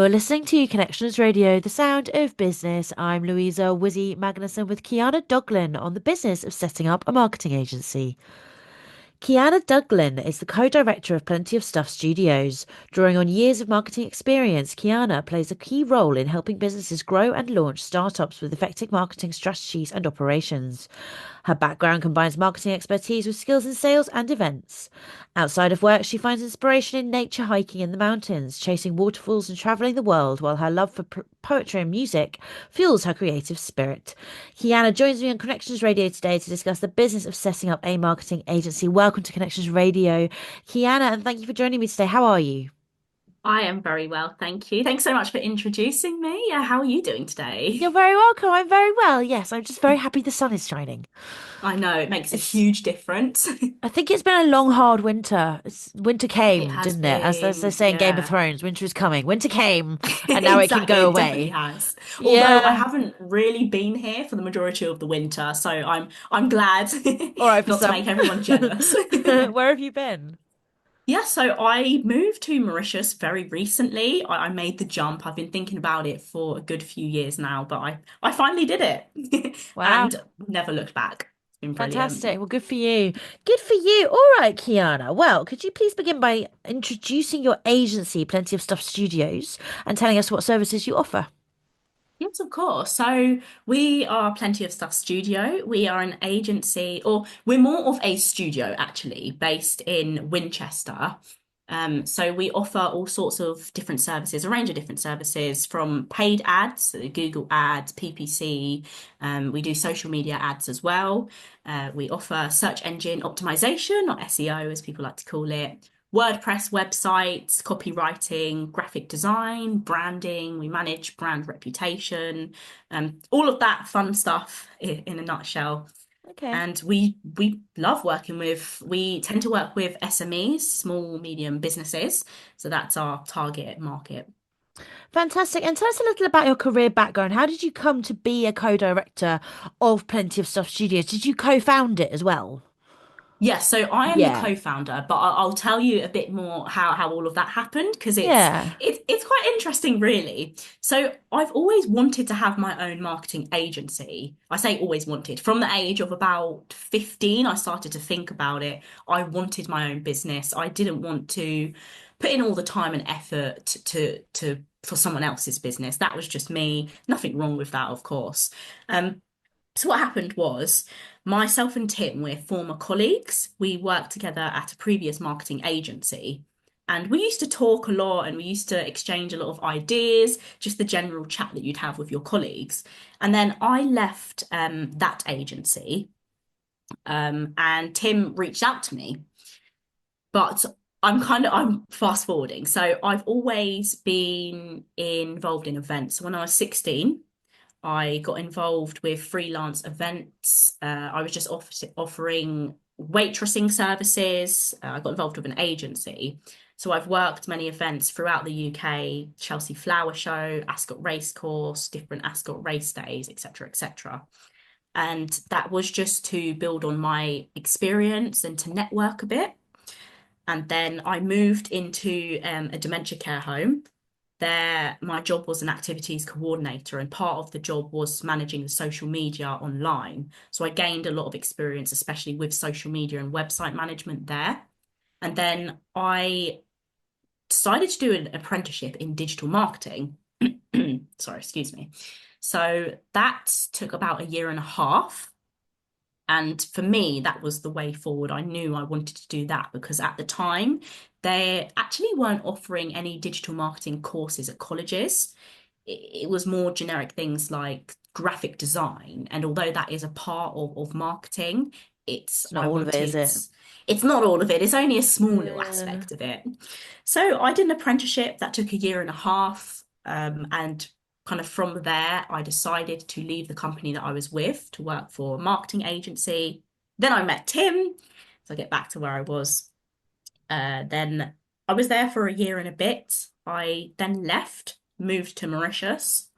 You're listening to Connections Radio, the sound of business. I'm Louisa Wizzi Magnussen with Kiana Douglin on the business of setting up a marketing agency. Kiana Douglin is the co-director of Plenty of Stuff Studios. Drawing on years of marketing experience, Kiana plays a key role in helping businesses grow and launch startups with effective marketing strategies and operations. Her background combines marketing expertise with skills in sales and events. Outside of work, she finds inspiration in nature, hiking in the mountains, chasing waterfalls, and traveling the world, while her love for poetry and music fuels her creative spirit. Kiana joins me on Connections Radio today to discuss the business of setting up a marketing agency. Welcome to Connections Radio, Kiana, and thank you for joining me today. How are you? I am very well, thank you. Thanks so much for introducing me. How are you doing today? You're very welcome. I'm very well. Yes, I'm just very happy the sun is shining. I know it makes a It's huge difference. I think it's been a long, hard winter. Winter It came, has didn't it? As they been, say in Game of yeah. Thrones, winter is coming. Winter came, and now it can Exactly, go it definitely away. has. Although I Yeah. haven't really been here for the majority of the winter, so I'm glad All right for not to some. make everyone jealous. Where have you been? Yeah, so I moved to Mauritius very recently. I made the jump. I've been thinking about it for a good few years now, but I finally did it Wow. and never looked back. It's been brilliant. Fantastic. Well, good for you. Good for you. All right, Kiana. Well, could you please begin by introducing your agency, Plenty of Stuff Studios, and telling us what services you offer? Yes, of course. So we are Plenty of Stuff Studio. We are an agency, or we're more of a studio actually, based in Winchester. So we offer all sorts of different services, a range of different services from paid ads, so Google ads, PPC. We do social media ads as well. We offer search engine optimization, or SEO as people like to call it. WordPress websites, copywriting, graphic design, branding. We manage brand reputation, all of that fun stuff in a nutshell. Okay. And we love working with. We tend to work with SMEs, small medium businesses. So that's our target market. Fantastic. And tell us a little about your career background. How did you come to be a co-director of Plenty of Stuff Studios? Did you co-found it as well? Yes, so I am the Yeah. co-founder, but I'll tell you a bit more how all of that happened because Yeah. it's quite interesting, really. So I've always wanted to have my own marketing agency. I say always wanted. From the age of about 15, I started to think about it. I wanted my own business. I didn't want to put in all the time and effort to for someone else's business. That was just me. Nothing wrong with that, of course. So what happened was myself and Tim, we're former colleagues. We worked together at a previous marketing agency. And we used to talk a lot and we used to exchange a lot of ideas, just the general chat that you'd have with your colleagues. And then I left that agency and Tim reached out to me. But I'm fast forwarding. So I've always been involved in events. So when I was 16, I got involved with freelance events. I was just offering waitressing services. I got involved with an agency. So I've worked many events throughout the UK, Chelsea Flower Show, Ascot Racecourse, different Ascot race days, etc., etc. And that was just to build on my experience and to network a bit. And then I moved into a dementia care home. There, my job was an activities coordinator, and part of the job was managing the social media online. So I gained a lot of experience, especially with social media and website management there. And then I decided to do an apprenticeship in digital marketing. Sorry, excuse me. So that took about a year and a half. And for me, that was the way forward. I knew I wanted to do that because at the time, they actually weren't offering any digital marketing courses at colleges. It was more generic things like graphic design. And although that is a part of marketing, It's not all of it, is it? it's not all of it. It's only a small little Yeah. aspect of it. So I did an apprenticeship that took a year and a half. And kind of from there, I decided to leave the company that I was with to work for a marketing agency. Then I met Tim. So I get back to where I was. Then I was there for a year and a bit. I then left, moved to Mauritius,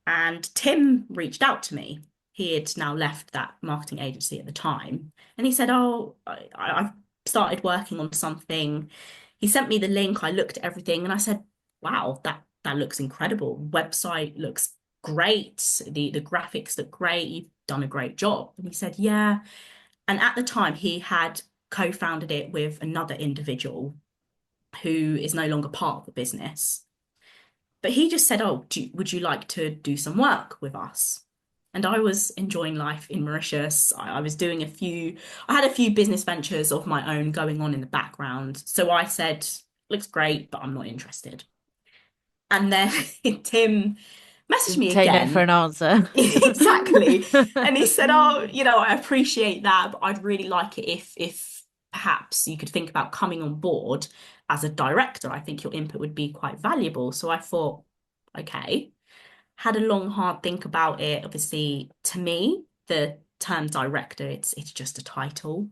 and Tim reached out to me. He had now left that marketing agency at the time. And he said, "Oh, I've started working on something." He sent me the link. I looked at everything and I said, "Wow, that looks incredible. Website looks great. The graphics look great. You've done a great job." And he said, "Yeah." And at the time, he had co-founded it with another individual who is no longer part of the business. But he just said, "Oh, would you like to do some work with us?" And I was enjoying life in Mauritius. I was doing I had a few business ventures of my own going on in the background. So I said, "Looks great, but I'm not interested." And then Tim messaged Didn't me take no for again. an answer. Exactly. And he said, "Oh, I appreciate that, but I'd really like it if perhaps you could think about coming on board as a director. I think your input would be quite valuable." So I thought, okay, had a long, hard think about it. Obviously, to me, the term director, it's just a title.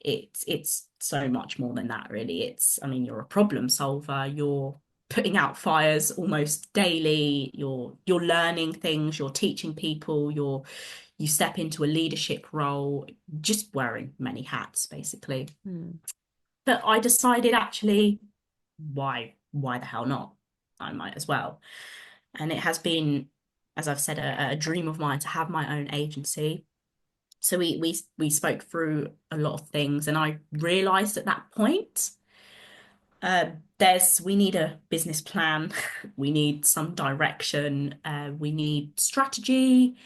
It's so much more than that, really. I mean, you're a problem solver. You're putting out fires almost daily. You're learning things. You're teaching people. You step into a leadership role, just wearing many hats, basically. Hmm. But I decided, actually, why the hell not? I might as well. And it has been, as I've said, a dream of mine to have my own agency. So we spoke through a lot of things, and I realized at that point, we need a business plan, we need some direction, we need strategy,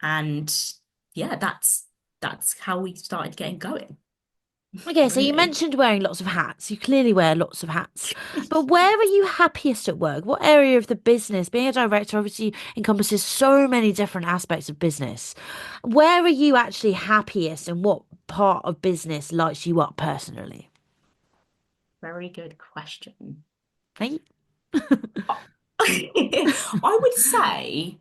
and yeah, that's how we started getting going, Okay, so you really. mentioned wearing lots of hats. You clearly wear lots of hats. But where are you happiest at work? What area of the business? Being a director obviously encompasses so many different aspects of business. Where are you actually happiest and what part of business lights you up personally? Very good question. Hey? I would say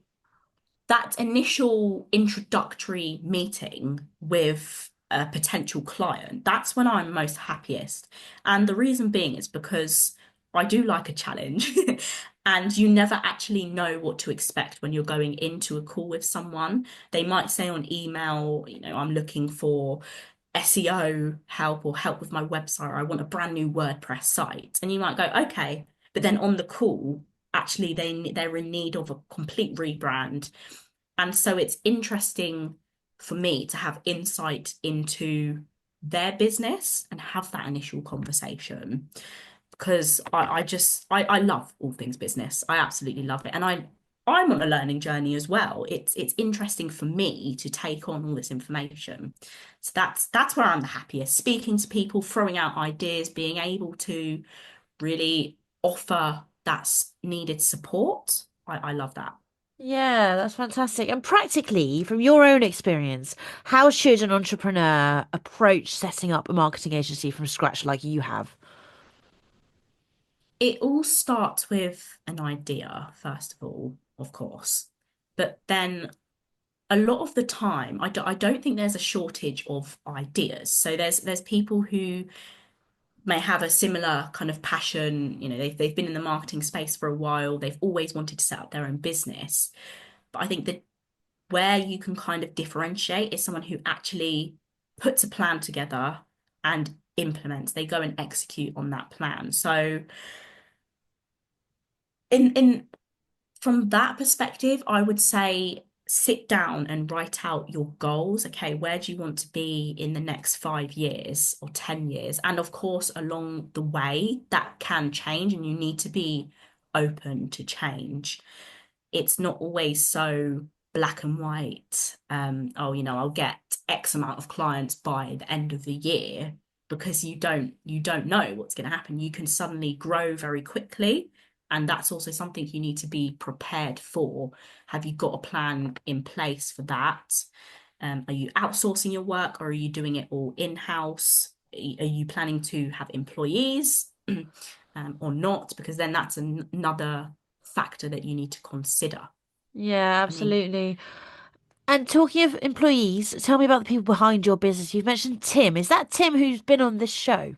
that initial introductory meeting with a potential client, that's when I'm most happiest. And the reason being is because I do like a challenge. And you never actually know what to expect when you're going into a call with someone. They might say on email, "I'm looking for SEO help or help with my website, or I want a brand new WordPress site." And you might go, "Okay." But then on the call, actually they're in need of a complete rebrand. And so it's interesting for me to have insight into their business and have that initial conversation, because I love all things business. I absolutely love it. And I'm on a learning journey as well. It's interesting for me to take on all this information. So that's where I'm the happiest, speaking to people, throwing out ideas, being able to really offer that needed support. I love that. Yeah, that's fantastic. And practically, from your own experience, how should an entrepreneur approach setting up a marketing agency from scratch like you have? It all starts with an idea, first of all, of course. But then a lot of the time, I don't think there's a shortage of ideas. So there's people who may have a similar kind of passion. They've been in the marketing space for a while. They've always wanted to set up their own business. But I think that where you can kind of differentiate is someone who actually puts a plan together and implements. They go and execute on that plan. So in from that perspective, I would say sit down and write out your goals. Okay, where do you want to be in the next 5 years or 10 years? And of course, along the way, that can change and you need to be open to change. It's not always so black and white. Oh, I'll get X amount of clients by the end of the year, because you don't know what's going to happen. You can suddenly grow very quickly. And that's also something you need to be prepared for. Have you got a plan in place for that? Are you outsourcing your work, or are you doing it all in-house? Are you planning to have employees or not? Because then that's another factor that you need to consider. Yeah, I mean, absolutely. And talking of employees, tell me about the people behind your business. You've mentioned Tim. Is that Tim who's been on this show?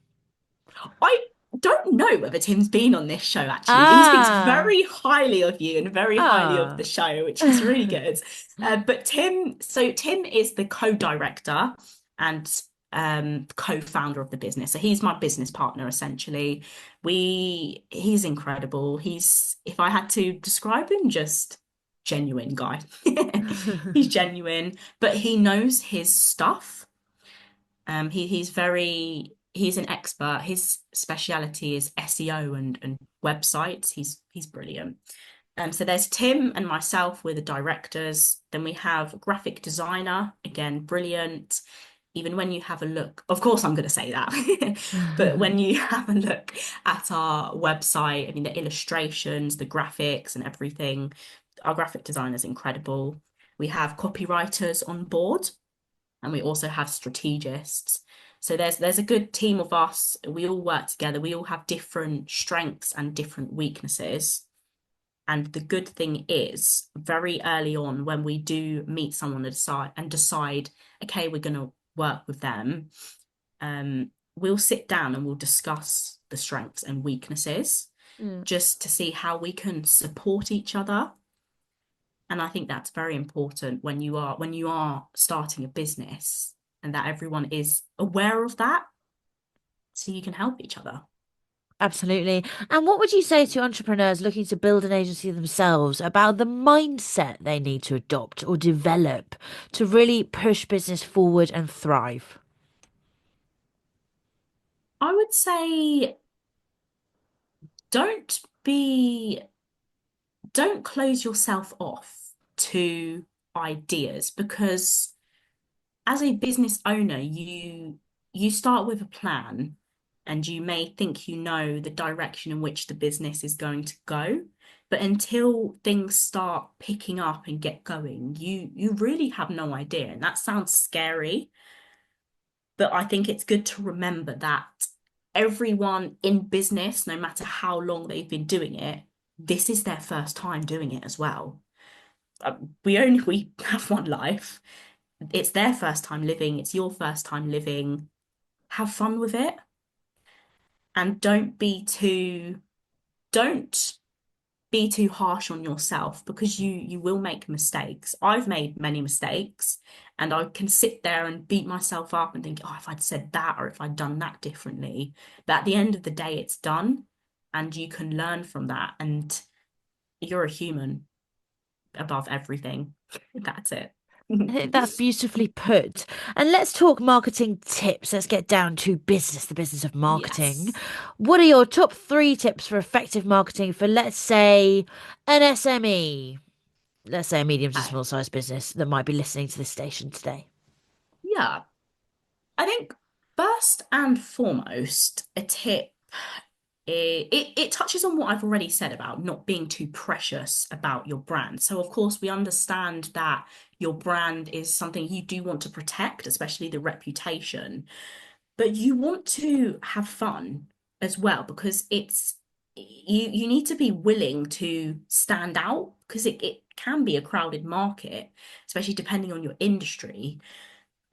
I don't know whether Tim's been on this show actually, but he speaks Ah, very highly of you and very highly of the ah. show, which is really good. But Tim is the co-director, and co-founder of the business. So he's my business partner essentially. He's incredible. If I had to describe him, just genuine guy. He's genuine, but he knows his stuff. He's an expert. His speciality is SEO and websites. He's brilliant. So there's Tim and myself, we're the directors. Then we have graphic designer, again, brilliant. Even when you have a look, of course, I'm going to say that, but when you have a look at our website, I mean, the illustrations, the graphics, and everything, our graphic designer is incredible. We have copywriters on board, and we also have strategists. So there's a good team of us. We all work together. We all have different strengths and different weaknesses. And the good thing is, very early on, when we do meet someone and decide, okay, we're going to work with them, we'll sit down and we'll discuss the strengths and weaknesses Mm. just to see how we can support each other. And I think that's very important when you are starting a business and that everyone is aware of that so you can help each other. Absolutely. And what would you say to entrepreneurs looking to build an agency themselves about the mindset they need to adopt or develop to really push business forward and thrive? I would say don't be don't close yourself off to ideas because as a business owner, you start with a plan and you may think you know the direction in which the business is going to go. But until things start picking up and get going, you really have no idea. And that sounds scary, but I think it's good to remember that everyone in business, no matter how long they've been doing it, this is their first time doing it as well. We have one life. It's their first time living, it's your first time living. Have fun with it and don't be too harsh on yourself because you will make mistakes. I've made many mistakes and I can sit there and beat myself up and think, oh, if I'd said that or if I'd done that differently. But at the end of the day, it's done and you can learn from that. And you're a human above everything. That's it. I think that's beautifully put. And let's talk marketing tips. Let's get down to business, the business of marketing. Yes. What are your top three tips for effective marketing for, let's say, an SME? Let's say a medium to Uh, small size business that might be listening to this station today. yeah. I think first and foremost, a tip it touches on what I've already said about not being too precious about your brand. So of course we understand that your brand is something you do want to protect, especially the reputation, but you want to have fun as well because you need to be willing to stand out because it can be a crowded market, especially depending on your industry.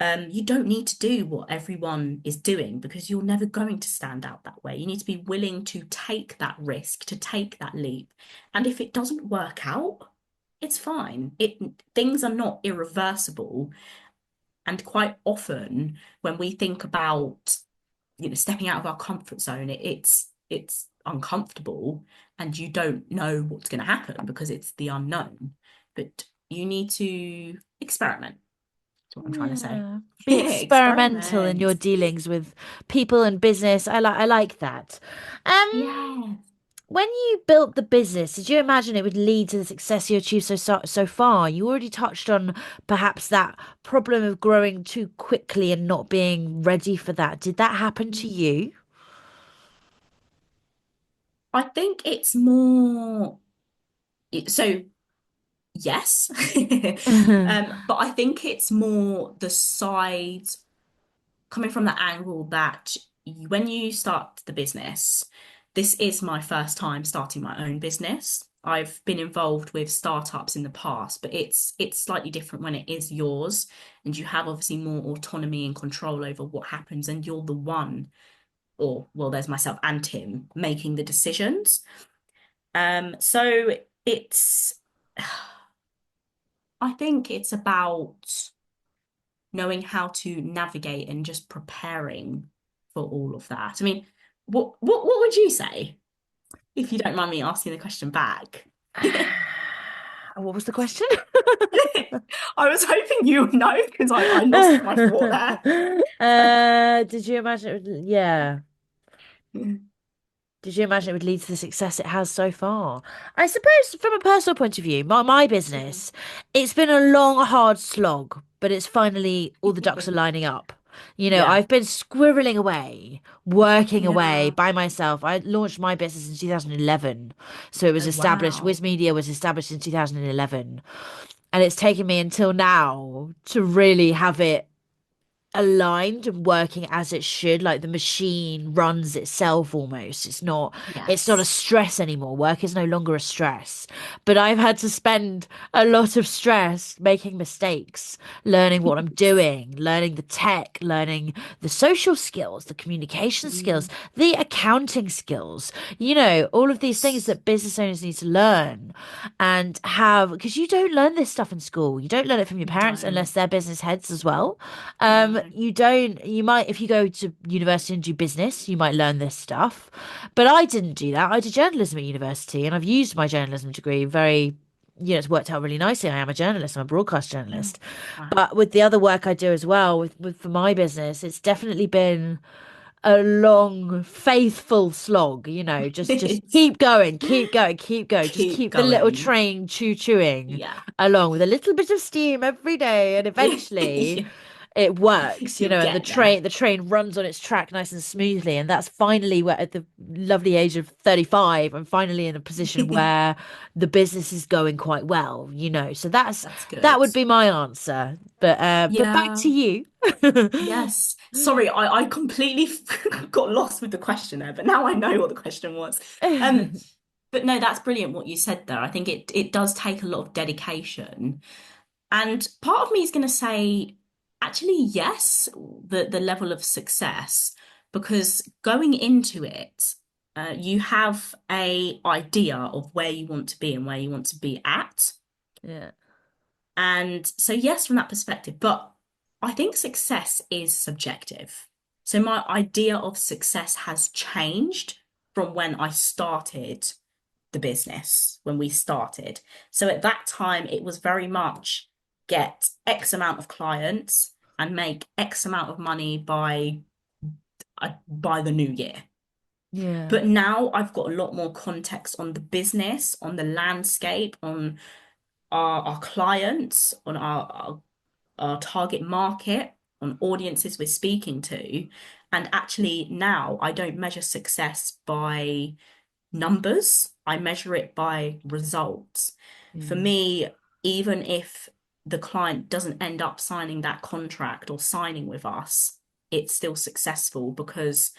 You don't need to do what everyone is doing because you're never going to stand out that way. You need to be willing to take that risk, to take that leap. And if it doesn't work out, it's fine. Things are not irreversible. And quite often when we think about, stepping out of our comfort zone, it's uncomfortable and you don't know what's going to happen because it's the unknown. But you need to experiment. That's what I'm trying to say. Yeah. Be experimental in your Experiment. dealings with people and business. I like that. Um, Yeah. when you built the business, did you imagine it would lead to the success you achieved so far? You already touched on perhaps that problem of growing too quickly and not being ready for that. Did that happen to you? I think it's more so yes. But I think it's more the side coming from the angle that when you start the business, this is my first time starting my own business. I've been involved with startups in the past, but it's slightly different when it is yours, and you have obviously more autonomy and control over what happens, and you're the one, or well, there's myself and Tim making the decisions. So it's, I think it's about knowing how to navigate and just preparing for all of that. I mean, what would you say if you don't mind me asking the question back? What was the question? I was hoping you would know because I lost my thought there. Did you imagine it would, yeah. Did you imagine it would lead to the success it has so far? I suppose from a personal point of view, my business, it's been a long, hard slog, but it's finally all the ducks are lining up. Yeah. I've been squirreling away, working away Yeah. by myself. I launched my business in 2011. So it was Oh, established, wow. Wiz Media was established in 2011. And it's taken me until now to really have it aligned and working as it should, like the machine runs itself almost. It's not a Yes. stress anymore. Work is no longer a stress, but I've had to spend a lot of stress making mistakes, learning what I'm doing, learning the tech, learning the social skills, the communication skills, Mm. the accounting skills, all of these things that business owners need to learn and have, because you don't learn this stuff in school. You don't learn it from your You parents unless don't. they're business heads as well. No. You don't, you might, if you go to university and do business, you might learn this stuff. But I didn't do that. I did journalism at university and I've used my journalism degree very, it's worked out really nicely. I am a journalist, I'm a broadcast Oh, journalist. wow. But with the other work I do as well, with for my business, it's definitely been a long, faithful slog, just It's keep going, keep going, keep going. Just keep keep the little going. train chewing Yeah. along with a little bit of steam every day, and eventually Yeah. it works, You'll and the get there. train runs on its track nice and smoothly. And that's finally where at the lovely age of 35, I'm finally in a position where the business is going quite well, So That's that good. would be my answer. But back Yeah. to you. Yes. Sorry, I completely got lost with the question there, but now I know what the question was. Um, but no, that's brilliant what you said there. I think it does take a lot of dedication. And part of me is going to say, actually, yes, the level of success, because going into it, you have a idea of where you want to be and where you want to be at. Yeah. And so, yes, from that perspective, but I think success is subjective. So my idea of success has changed from when I started the business, when we started. So at that time, it was very much get X amount of clients and make X amount of money by the new year. Yeah. But now I've got a lot more context on the business, on the landscape, on our clients, on our target market, on audiences we're speaking to. And actually, now I don't measure success by numbers, I measure it by results. For Yeah. me, even if the client doesn't end up signing that contract or signing with us, it's still successful because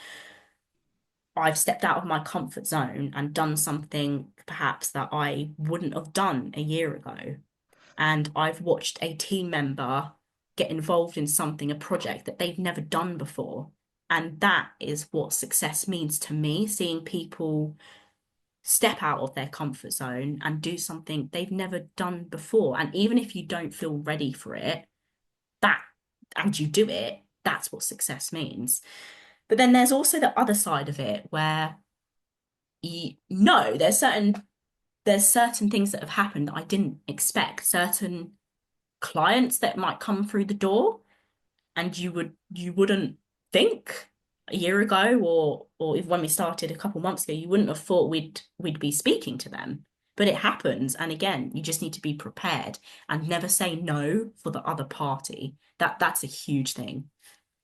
I've stepped out of my comfort zone and done something perhaps that I wouldn't have done a year ago. And I've watched a team member get involved in something, a project that they've never done before. And that is what success means to me, seeing people step out of their comfort zone and do something they've never done before. And even if you don't feel ready for it, that and you do it, that's what success means. But then there's also the other side of it where you know there's certain things that have happened that I didn't expect, certain clients that might come through the door and you wouldn't think a year ago or if when we started a couple months ago, you wouldn't have thought we'd be speaking to them. But it happens. And again, you just need to be prepared and never say no for the other party. That's a huge thing.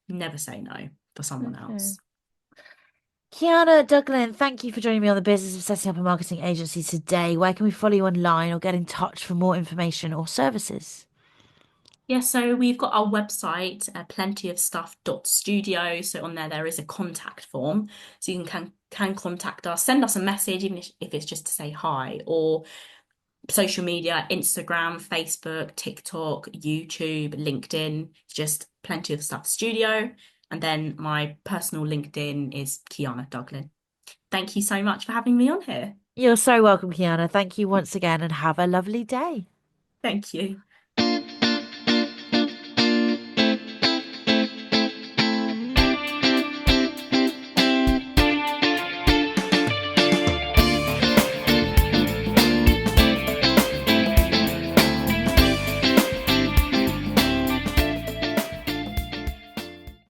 Never say no for someone Okay. else. Kiana Douglin, thank you for joining me on the business of setting up a marketing agency today. Where can we follow you online or get in touch for more information or services? Yeah, so we've got our website, plentyofstuff.studio. So on there is a contact form. So you can contact us, send us a message, even if it's just to say hi, or social media, Instagram, Facebook, TikTok, YouTube, LinkedIn, just Plenty of Stuff Studio. And then my personal LinkedIn is Kiana Douglin. Thank you so much for having me on here. You're so welcome, Kiana. Thank you once again and have a lovely day. Thank you.